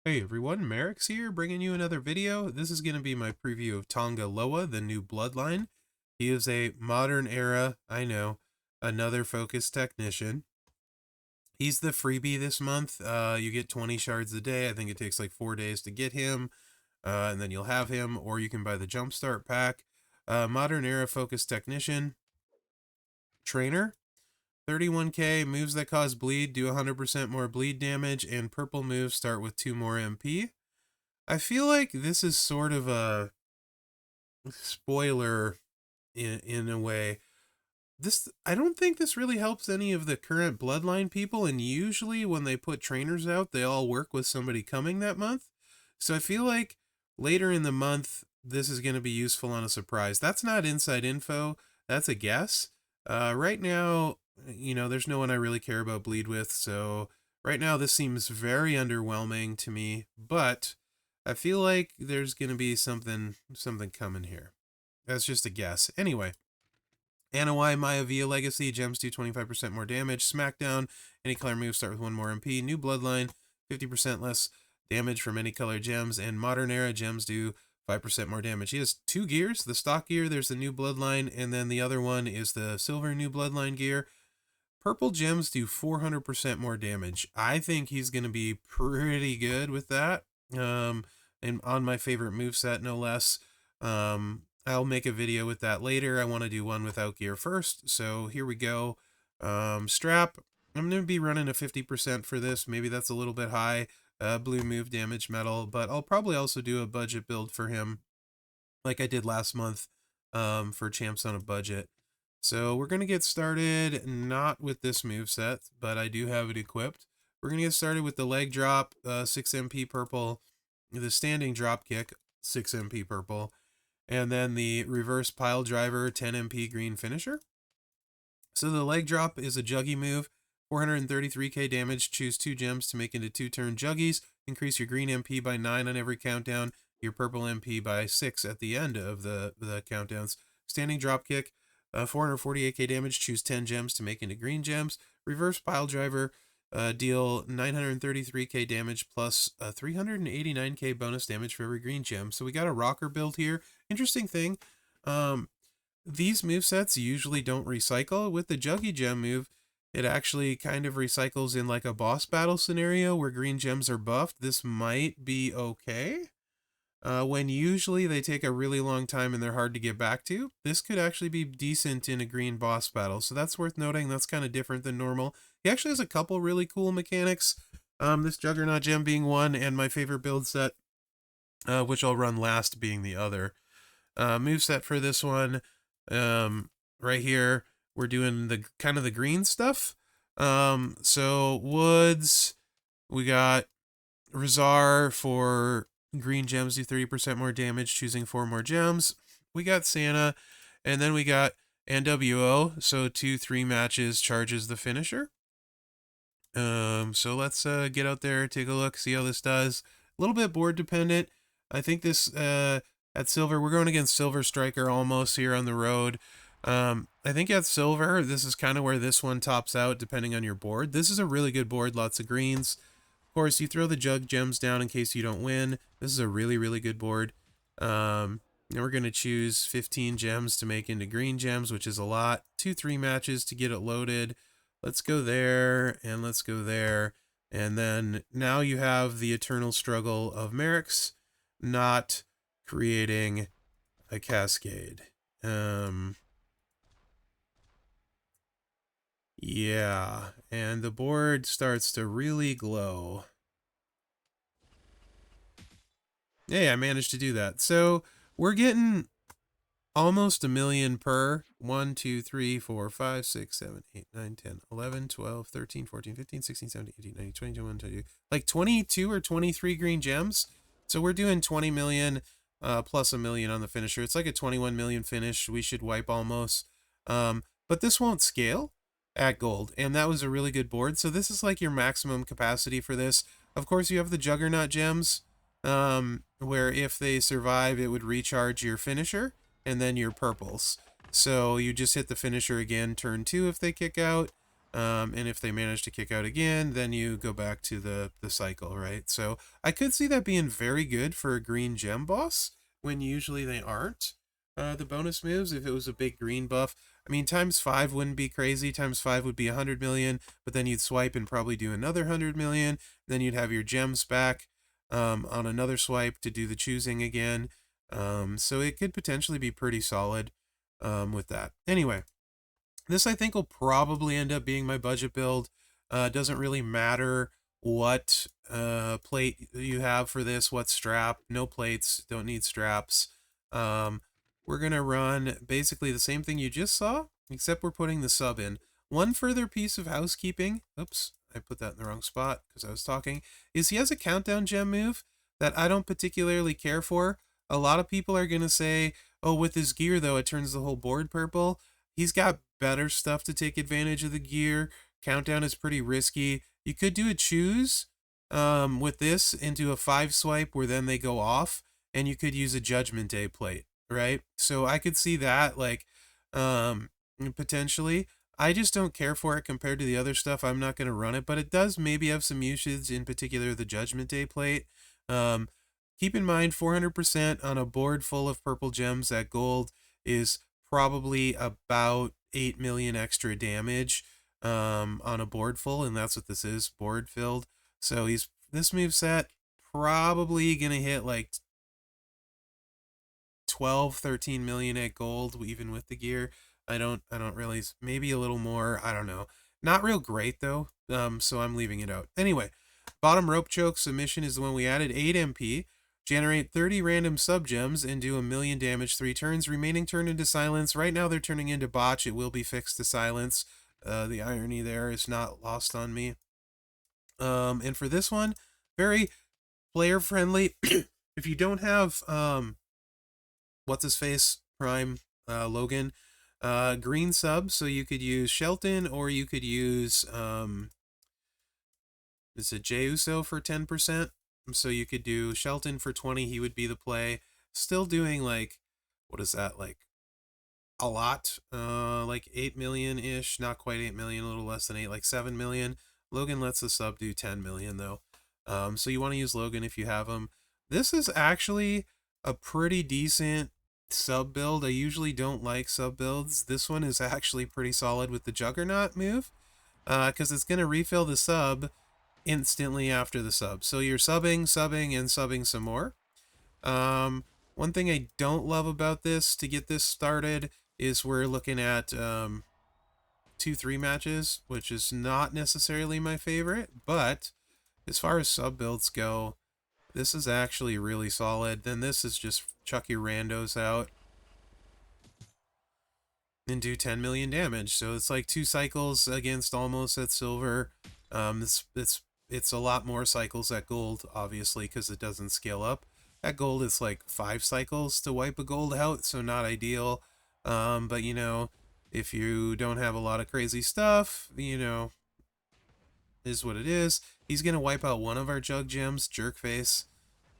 Hey everyone, Mherex here, bringing you another video. This is going to be my preview of Tonga Loa, the new Bloodline. He is a modern era, I know, another focus technician. He's the freebie this month. You get 20 shards a day. I think it takes like 4 days to get him, and then you'll have him, or you can buy the Jumpstart pack. Modern era focus technician. Trainer. 31k, moves that cause bleed do 100% more bleed damage, and purple moves start with 2 more MP. I feel like this is sort of a spoiler in a way. I don't think this really helps any of the current Bloodline people, and usually when they put trainers out, they all work with somebody coming that month. So I feel like later in the month, this is going to be useful on a surprise. That's not inside info. That's a guess. Right now, there's no one I really care about bleed with, so right now this seems very underwhelming to me, but I feel like there's going to be something coming here. That's just a guess. Anyway, Anawai Maya Via Legacy, gems do 25% more damage. Smackdown, any color moves start with 1 more MP. New Bloodline, 50% less damage from any color gems. And Modern Era gems do 5% more damage. He has 2 gears. The stock gear, there's the New Bloodline, and then the other one is the Silver New Bloodline gear. Purple gems do 400% more damage. I think he's going to be pretty good with that. And on my favorite moveset, no less. I'll make a video with that later. I want to do one without gear first. So here we go. Strap. I'm going to be running a 50% for this. Maybe that's a little bit high. Blue move damage metal. But I'll probably also do a budget build for him like I did last month for champs on a budget. So we're going to get started not with this moveset, but I do have it equipped. We're going to get started with the leg drop, 6 MP purple, the standing drop kick, 6 MP purple, and then the reverse pile driver, 10 MP green finisher. So the leg drop is a juggy move, 433k damage, choose 2 gems to make into 2-turn juggies, increase your green MP by 9 on every countdown, your purple MP by 6 at the end of the countdowns. Standing drop kick, 448k damage, choose 10 gems to make into green gems. Reverse pile driver, deal 933k damage plus 389k bonus damage for every green gem. So we got a rocker build here. Interesting thing, these movesets usually don't recycle. With the Juggy Gem move, it actually kind of recycles in like a boss battle scenario where green gems are buffed. This might be okay. When usually they take a really long time and they're hard to get back to, this could actually be decent in a green boss battle. So that's worth noting. That's kind of different than normal. He actually has a couple really cool mechanics. This Juggernaut gem being one, and my favorite build set, which I'll run last, being the other. Moveset for this one, right here, we're doing the kind of the green stuff. So woods, we got Rizar for green gems do 30% more damage, choosing 4 more gems. We got Santa, and then we got NWO, so 2-3 matches charges the finisher. So let's get out there, take a look, see how this does. A little bit board dependent. I think this at silver, we're going against Silver Striker almost here on the road. I think at silver, this is kind of where this one tops out depending on your board. This is a really good board, lots of greens. Of course, you throw the jug gems down in case you don't win. This is a really, really good board. Now we're going to choose 15 gems to make into green gems, which is a lot. 2-3 matches to get it loaded. Let's go there, and let's go there. And then now you have the eternal struggle of Mherex not creating a cascade. Yeah, and the board starts to really glow. Hey, I managed to do that. So we're getting almost a million per 1, 2, 3, 4, 5, 6, 7, 8, 9, 10, 11, 12, 13, 14, 15, 16, 17, 18, 19, 20, 21, 22, like 22 or 23 green gems. So we're doing 20 million plus a million on the finisher. It's like a 21 million finish. We should wipe almost. But this won't scale at gold, and that was a really good board. So this is like your maximum capacity for this. Of course, you have the Juggernaut gems, where if they survive, it would recharge your finisher and then your purples. So you just hit the finisher again turn 2 if they kick out. And if they manage to kick out again, then you go back to the cycle, right? So I could see that being very good for a green gem boss when usually they aren't. The bonus moves, if it was a big green buff, I mean, times 5 wouldn't be crazy. Times 5 would be 100 million, but then you'd swipe and probably do another 100 million. Then you'd have your gems back on another swipe to do the choosing again. So it could potentially be pretty solid with that. Anyway, this I think will probably end up being my budget build. Doesn't really matter what plate you have for this, what strap. No plates, don't need straps. We're going to run basically the same thing you just saw, except we're putting the sub in. One further piece of housekeeping, oops, I put that in the wrong spot because I was talking, is he has a countdown gem move that I don't particularly care for. A lot of people are going to say, oh, with his gear though, it turns the whole board purple. He's got better stuff to take advantage of the gear. Countdown is pretty risky. You could do a choose with this into a 5 swipe where then they go off, and you could use a Judgment Day plate, right? So I could see that like potentially. I just don't care for it compared to the other stuff. I'm not going to run it, but it does maybe have some usage, in particular the Judgment Day plate. Um, Keep in mind 400% on a board full of purple gems at gold is probably about 8 million extra damage on a board full, and that's what this is, board filled. So this moveset probably gonna hit like 12, 13 million at gold, even with the gear. I don't really, maybe a little more, I don't know. Not real great though, so I'm leaving it out. Anyway, bottom rope choke submission is the one we added, 8 MP. Generate 30 random sub-gems and do 1,000,000 damage 3 turns. Remaining turn into silence. Right now they're turning into botch. It will be fixed to silence. The irony there is not lost on me. And for this one, very player friendly. If you don't have what's his face Prime Logan, green sub, so you could use Shelton or you could use is it Jey Uso for 10%? So you could do Shelton for 20, he would be the play. Still doing like, what is that, like a lot? Like 8 million ish, not quite 8 million, a little less than 8, like 7 million. Logan lets the sub do 10 million though. So you want to use Logan if you have him. This is actually a pretty decent sub build. I usually don't like sub builds. This one is actually pretty solid with the Juggernaut move, because it's going to refill the sub instantly after the sub. So you're subbing, and subbing some more. One thing I don't love about this to get this started is we're looking at 2-3 matches, which is not necessarily my favorite, but as far as sub builds go, this is actually really solid. Then this is just chuck your randos out and do 10 million damage. So it's like 2 cycles against almost at silver. It's a lot more cycles at gold, obviously, because it doesn't scale up. At gold, it's like 5 cycles to wipe a gold out, so not ideal. But, you know, if you don't have a lot of crazy stuff, you know, is what it is. He's going to wipe out one of our jug gems, Jerkface,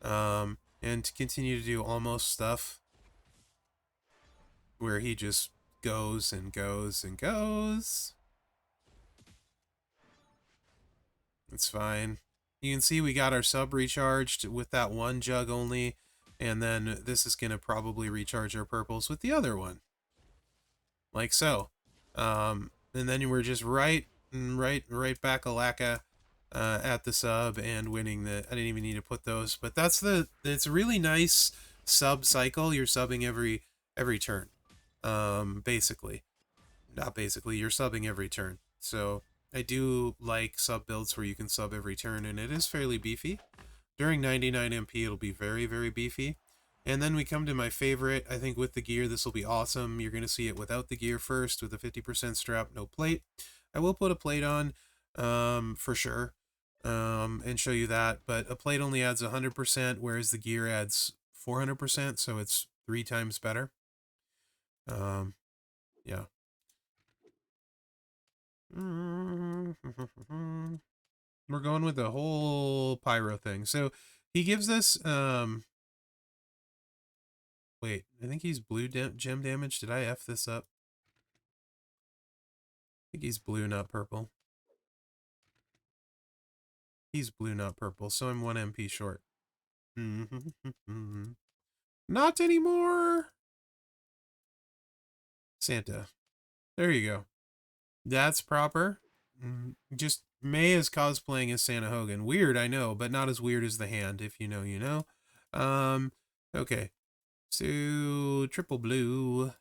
and to continue to do almost stuff where he just goes and goes and goes. It's fine. You can see we got our sub recharged with that one jug only, and then this is going to probably recharge our purples with the other one. Like so. And then we're just right back a lacka at the sub and winning the, I didn't even need to put those, but it's a really nice sub cycle. You're subbing every turn. Basically. Not basically, you're subbing every turn. So I do like sub builds where you can sub every turn, and it is fairly beefy. During 99 MP, it'll be very, very beefy. And then we come to my favorite. I think with the gear, this will be awesome. You're going to see it without the gear first, with a 50% strap, no plate. I will put a plate on for sure and show you that. But a plate only adds 100%, whereas the gear adds 400%, so it's 3 times better. Yeah. We're going with the whole Pyro thing. So he gives us wait, I think he's blue gem damage. Did I F this up? think he's blue, not purple. He's blue, not purple, so I'm 1 MP short. Not anymore! Santa. There you go. That's proper. Just May is cosplaying as Santa Hogan. Weird, I know, but not as weird as the hand. If you know, you know. Okay. So, triple blue.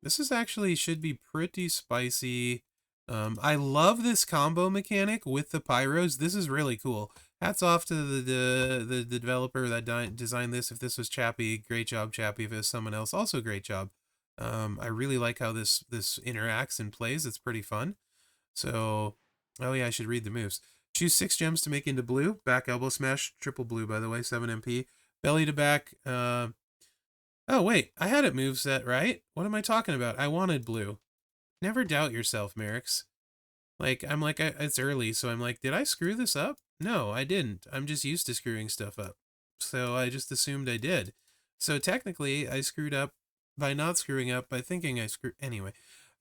This is actually should be pretty spicy. I love this combo mechanic with the pyros. This is really cool. Hats off to the developer that designed this. If this was Chappie, great job, Chappie. If it was someone else, also great job. I really like how this interacts and plays. It's pretty fun. So, oh yeah, I should read the moves. Choose 6 gems to make into blue. Back elbow smash, triple blue, by the way, 7 MP. Belly to back. Oh wait, I had it moveset, right? What am I talking about? I wanted blue. Never doubt yourself, Mherex. Like, I'm like, it's early, so I'm like, did I screw this up? No, I didn't. I'm just used to screwing stuff up. So I just assumed I did. So technically, I screwed up by not screwing up by thinking I screwed. Anyway,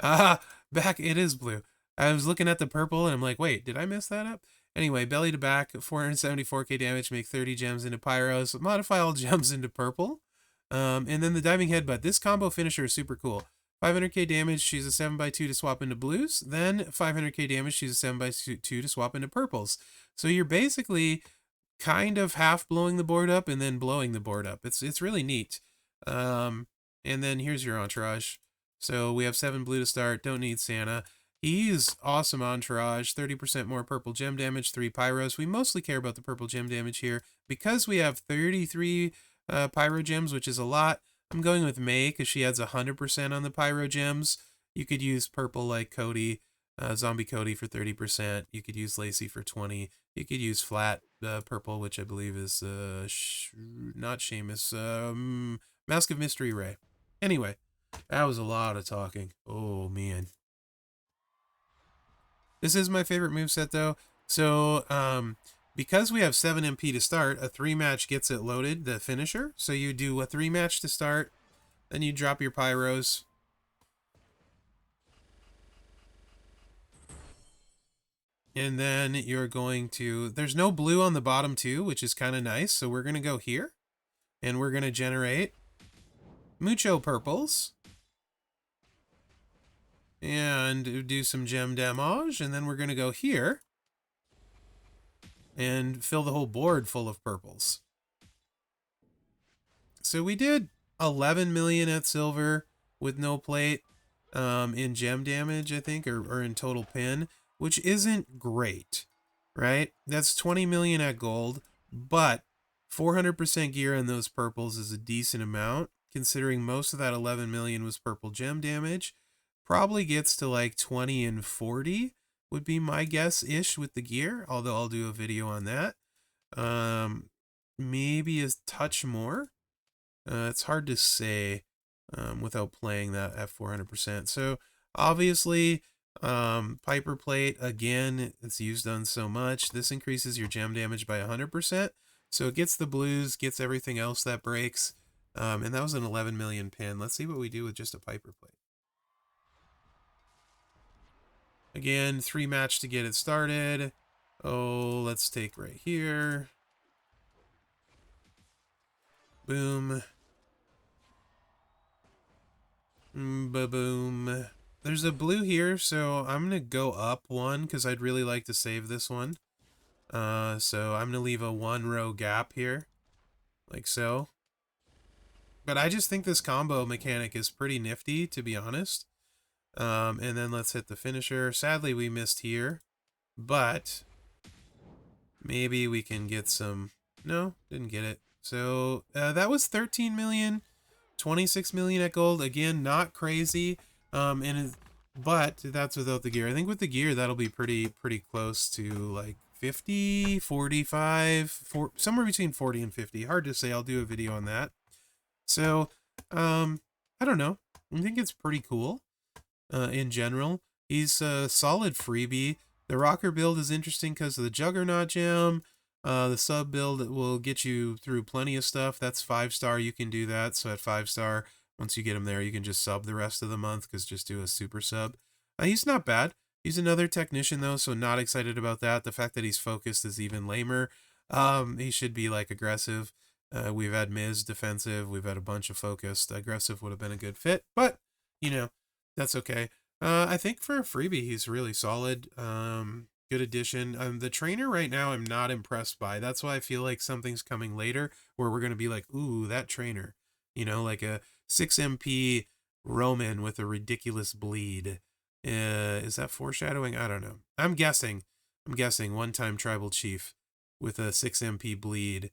back, it is blue. I was looking at the purple and I'm like, wait, did I mess that up? Anyway, belly to back, 474k damage, make 30 gems into pyros, modify all gems into purple. And then the diving headbutt. This combo finisher is super cool. 500k damage, she's a 7x2 to swap into blues. Then 500k damage, she's a 7x2 to swap into purples. So you're basically kind of half blowing the board up and then blowing the board up. It's really neat. And then here's your entourage. So we have 7 blue to start. Don't need Santa. He's awesome entourage. 30% more purple gem damage, 3 pyros. We mostly care about the purple gem damage here because we have 33 pyro gems, which is a lot. I'm going with May because she adds 100% on the pyro gems. You could use purple like Cody, Zombie Cody for 30%. You could use Lacey for 20. You could use flat purple, which I believe is not Seamus. Mask of Mystery Ray. Anyway, that was a lot of talking. Oh man. This is my favorite moveset though. So because we have 7 MP to start, a 3-match gets it loaded, the finisher. So you do a 3-match to start, then you drop your pyros. And then you're going to, there's no blue on the bottom too, which is kind of nice. So we're going to go here and we're going to generate mucho purples and do some gem damage. And then we're going to go here and fill the whole board full of purples. So we did 11 million at silver with no plate in gem damage, I think, or in total pin, which isn't great, right? That's 20 million at gold, but 400% gear in those purples is a decent amount, considering most of that 11 million was purple gem damage. Probably gets to like 20 and 40 would be my guess-ish with the gear, although I'll do a video on that. Maybe a touch more. It's hard to say without playing that at 400%. So obviously, Piper Plate, again, it's used on so much. This increases your gem damage by 100%. So it gets the blues, gets everything else that breaks. And that was an 11 million pin. Let's see what we do with just a Piper Plate. Again, 3-match to get it started. Oh, let's take right here. Boom. Ba-boom. There's a blue here, so I'm going to go up 1 because I'd really like to save this one. So I'm going to leave a 1-row gap here, like so. But I just think this combo mechanic is pretty nifty, to be honest. And then let's hit the finisher. Sadly, we missed here, but maybe we can get some. No, didn't get it. So that was 13 million, 26 million at gold. Again, not crazy. But that's without the gear. I think with the gear, that'll be pretty close to like 50, 45, somewhere between 40 and 50. Hard to say. I'll do a video on that. So, I don't know. I think it's pretty cool. In general, he's a solid freebie. The rocker build is interesting because of the Juggernaut gem. The sub build will get you through plenty of stuff. That's 5-star. You can do that. So at 5-star, Once you get him there, you can just sub the rest of the month, because just do a super sub. He's not bad. He's another technician though, so not excited about that. The fact that he's focused is even lamer. He should be like aggressive. We've had Miz defensive. We've had a bunch of focused. Aggressive would have been a good fit, but you know, that's okay. I think for a freebie, he's really solid. Good addition. The trainer right now, I'm not impressed by. That's why I feel like something's coming later where we're going to be like, ooh, that trainer. Like a 6 MP Roman with a ridiculous bleed. Is that foreshadowing? I don't know. I'm guessing one-time tribal chief with a 6 MP bleed.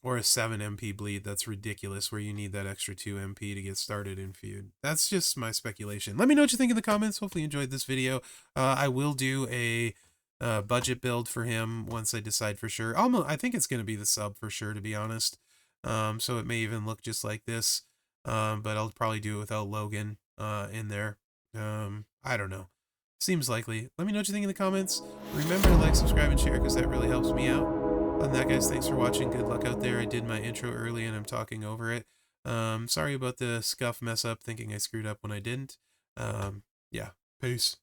Or a 7 MP bleed. That's ridiculous, where you need that extra 2 MP to get started in feud. That's just my speculation. Let me know what you think in the comments. Hopefully you enjoyed this video. I will do a budget build for him once I decide for sure. I think it's going to be the sub for sure, to be honest. So it may even look just like this. But I'll probably do it without Logan in there. I don't know. Seems likely. Let me know what you think in the comments. Remember to like, subscribe, and share, because that really helps me out. Other than that, guys, thanks for watching. Good luck out there. I did my intro early and I'm talking over it. Sorry about the scuff mess up, thinking I screwed up when I didn't. Yeah, peace.